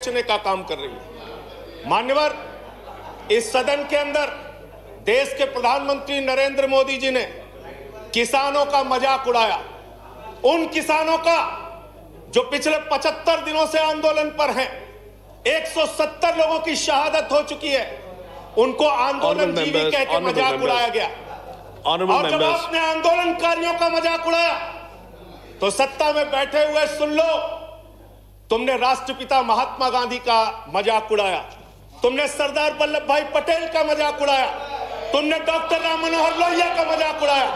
बेचने का काम कर रही है। मान्यवर, इस सदन के अंदर देश के प्रधानमंत्री नरेंद्र मोदी जी ने किसानों का मजाक उड़ाया। उन किसानों का जो पिछले 75 दिनों से आंदोलन पर हैं, 170 लोगों की शहादत हो चुकी है, उनको आंदोलन जीवी कह के मजाक उड़ाया गया। और जब आपने आंदोलनकारियों का मजाक उड़ाया तो सत्ता में बैठे हुए सुन लो, तुमने राष्ट्रपिता महात्मा गांधी का मजाक उड़ाया, तुमने सरदार वल्लभ भाई पटेल का मजाक उड़ाया, तुमने डॉक्टर राम मनोहर लोहिया का मजाक उड़ाया,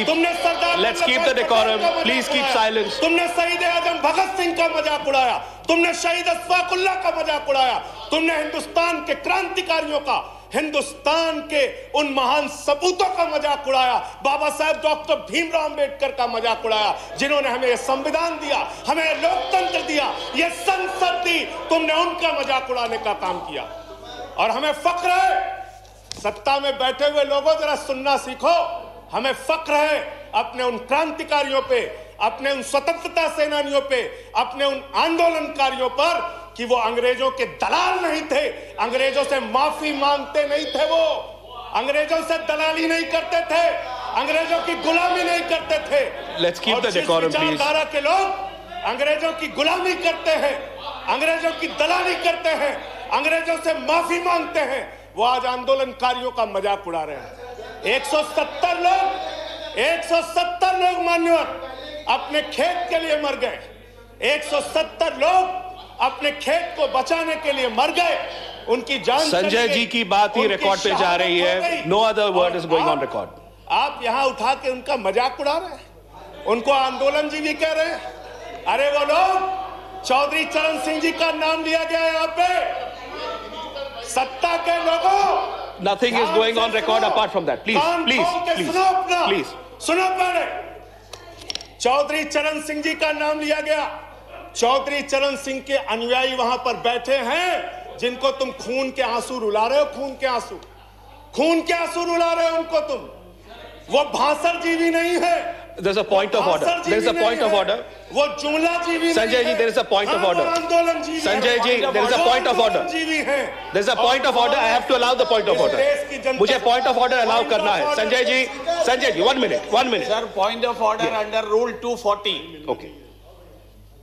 तुमने सरदार Let's keep the decorum. Please keep silence. तुमने शहीद आजम भगत सिंह का मजाक उड़ाया, तुमने शहीद अशफाक उल्लाह का मजाक उड़ाया, तुमने हिंदुस्तान के क्रांतिकारियों का, हिंदुस्तान के उन महान सपूतों का मजाक उड़ाया, बाबा साहब डॉक्टर भीमराव अंबेडकर का मजाक उड़ाया, जिन्होंने हमें संविधान दिया, हमें लोकतंत्र दिया, ये संसद दी। तुमने उनका मजाक उड़ाने का काम किया और हमें फख्र है। सत्ता में बैठे हुए लोगों, जरा सुनना सीखो। हमें फख्र है अपने उन क्रांतिकारियों पे, अपने उन स्वतंत्रता सेनानियों पे, अपने उन आंदोलनकारियों पर कि वो अंग्रेजों के दलाल नहीं थे, अंग्रेजों से माफी मांगते नहीं थे, वो अंग्रेजों से दलाली नहीं करते थे, अंग्रेजों की गुलामी नहीं करते थे। Let's keep the decorum, please. विचारधारा के लोग अंग्रेजों की गुलामी करते हैं, अंग्रेजों की दलाली करते हैं, अंग्रेजों से माफी मांगते हैं, वो आज आंदोलनकारियों का मजाक उड़ा रहे हैं। 170 लोग मान्यवर अपने खेत के लिए मर गए, 170 लोग अपने खेत को बचाने के लिए मर गए, उनकी जान। संजय जी की बात ही रिकॉर्ड पे जा रही है। No other word is going on record. आप यहां उठा के उनका मजाक उड़ा रहे हैं, उनको आंदोलन जीवी कह रहे हैं। अरे वो लोग, चौधरी चरण सिंह जी का नाम लिया गया है यहाँ पे। सत्ता के लोगों, nothing is going on record apart from that. Please please सुनो पहले। चौधरी चरण सिंह जी का नाम लिया गया। चौधरी चरण सिंह के अनुयायी वहां पर बैठे हैं, जिनको तुम खून के आंसू रुला रहे हो, खून के आंसू रुला रहे हो उनको तुम। वो भाषण जीवी नहीं है। There's a point of order. There's a point of order. वो जुमला जीवी। Sanjay ji, there is a point of order. Sanjay ji, there is a point of order. There's a point of order. I have to allow the point of order. मुझे point of order allow करना है। Sanjay ji, 1 minute. Sir, point of order under Rule 240. Okay.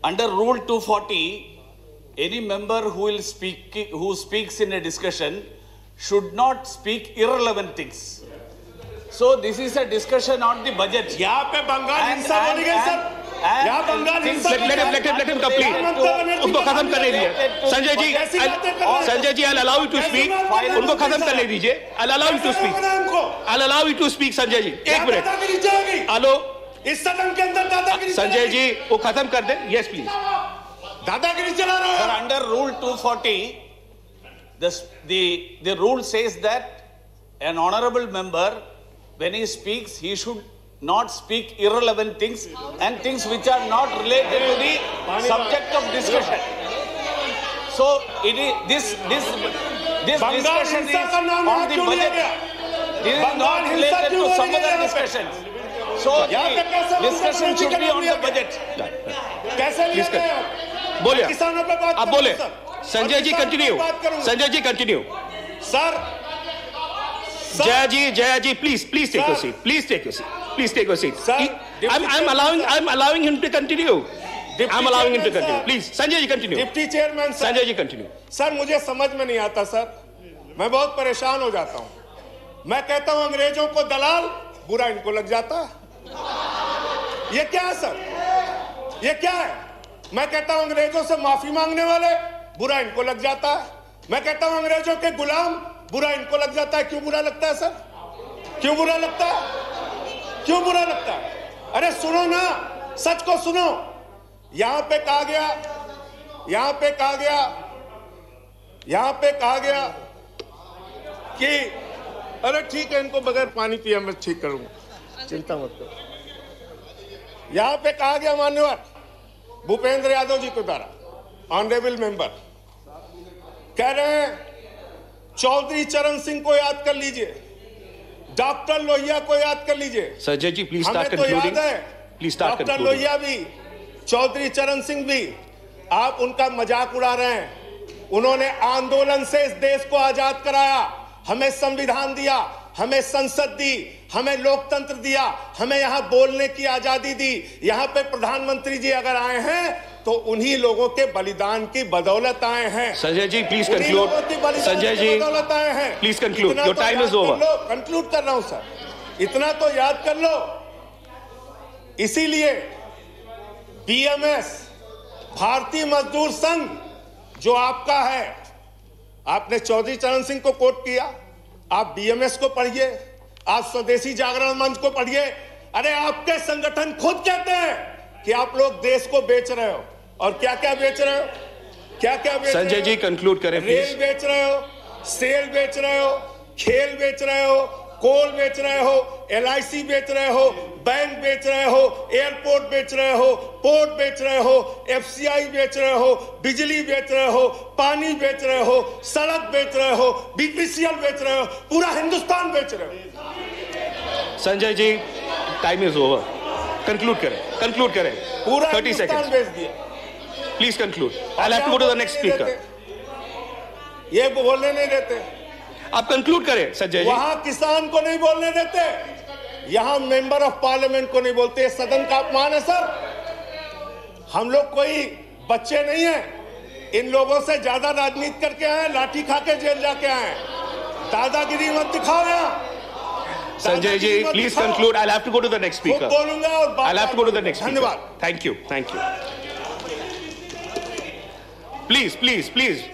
Under Rule 240, any member who speaks in a discussion should not speak irrelevant things. So this is a discussion on the budget. यहाँ पे बंगाल हिंसा बोली गई sir. यहाँ बंगाल हिंसा। Let him complete. उनको खत्म करने दीजिए। Sanjay ji, I'll allow you to speak. उनको खत्म करने दीजिए। I'll allow you to speak, Sanjay ji. 1 minute. Hello. इस सदन के अंदर दादागिरी। संजय जी, वो खत्म कर दे। Yes, please. दादागिरी चला रहे हो। Sir, under Rule 240, the rule says that an honorable member, when he speaks, he should not speak irrelevant things and things which are not related to the subject of discussion. So it is this discussion is on the budget. This is not related to some other discussions. So the discussion should be on the budget. कैसे लिया गया? बोलिए। किसानों पे बात आप बोले। Sanjay ji continue. Sir, Jaya ji, please take your seat. Please take your seat. Sir, I'm allowing him to continue. Please, Sanjay ji continue. Deputy chairman sir. Sanjay ji continue. Sir, मुझे समझ में नहीं आता सर, मैं बहुत परेशान हो जाता हूं। मैं कहता हूं अंग्रेजों को दलाल, बुरा इनको लग जाता है। ये क्या है सर? ये क्या है? मैं कहता हूं अंग्रेजों से माफी मांगने वाले, बुरा इनको लग जाता है। मैं कहता हूं अंग्रेजों के गुलाम, बुरा इनको लग जाता है। क्यों बुरा लगता है सर? क्यों बुरा लगता है? अरे सुनो ना, सच को सुनो। यहां पे कहा गया कि अरे ठीक है, इनको बगैर पानी पिया मैं ठीक करूंगा, चिंता मत करो। यहां पे कहा गया मान्यवर भूपेंद्र यादव जी के द्वारा, ऑनरेबल मेंबर कह रहे हैं चौधरी चरण सिंह को याद कर लीजिए, डॉक्टर लोहिया को याद कर लीजिए। Sanjay ji please start concluding. हमें तो याद है डॉक्टर लोहिया भी, चौधरी चरण सिंह भी, आप उनका मजाक उड़ा रहे हैं। उन्होंने आंदोलन से इस देश को आजाद कराया, हमें संविधान दिया, हमें संसद दी, हमें लोकतंत्र दिया, हमें यहां बोलने की आजादी दी। यहां पे प्रधानमंत्री जी अगर आए हैं तो उन्हीं लोगों के बलिदान की बदौलत आए हैं। Sanjay ji please conclude. संजय जी बदौलत आए हैं। Please conclude, your time is over. Conclude कर रहा हूं सर, इतना तो याद कर लो। इसीलिए बीएमएस, भारतीय मजदूर संघ जो आपका है, आपने चौधरी चरण सिंह को कोट किया, आप बीएमएस को पढ़िए, आप स्वदेशी जागरण मंच को पढ़िए। अरे आपके संगठन खुद कहते हैं कि आप लोग देश को बेच रहे हो। और क्या क्या बेच रहे हो, क्या क्या बेच रहे हो? संजय जी कंक्लूड करें प्लीज। रेल बेच रहे हो, सेल बेच रहे हो, खेल बेच रहे हो, कोल बेच रहे हो, एलआईसी बेच रहे हो, बैंक बेच रहे हो, एयरपोर्ट बेच रहे हो, पोर्ट बेच रहे हो, एफसीआई बेच रहे हो, बिजली बेच रहे हो, पानी बेच रहे हो, सड़क बेच रहे हो, बीपीसीएल बेच रहे हो, पूरा हिंदुस्तान बेच रहे हो। Sanjay ji time is over, conclude करें, कंक्लूड करें। पूरा 30 हिंदुस्तान seconds बेच दिया। Please conclude. I have to go to the next speaker. ये बोलने नहीं देते, आप कंक्लूड करें संजय जी। वहां किसान को नहीं बोलने देते, यहां मेंबर ऑफ पार्लियामेंट को नहीं बोलते। सदन का अपमान है सर। हम लोग कोई बच्चे नहीं हैं, इन लोगों से ज्यादा राजनीति करके आए, लाठी खा के जेल जाके आए। दादागिरी मत दिखाओ यहाँ। Sanjay ji please conclude. I have to go to the next speaker. बोलूंगा और I have to go to the next. धन्यवाद। Thank you, thank you. Please please please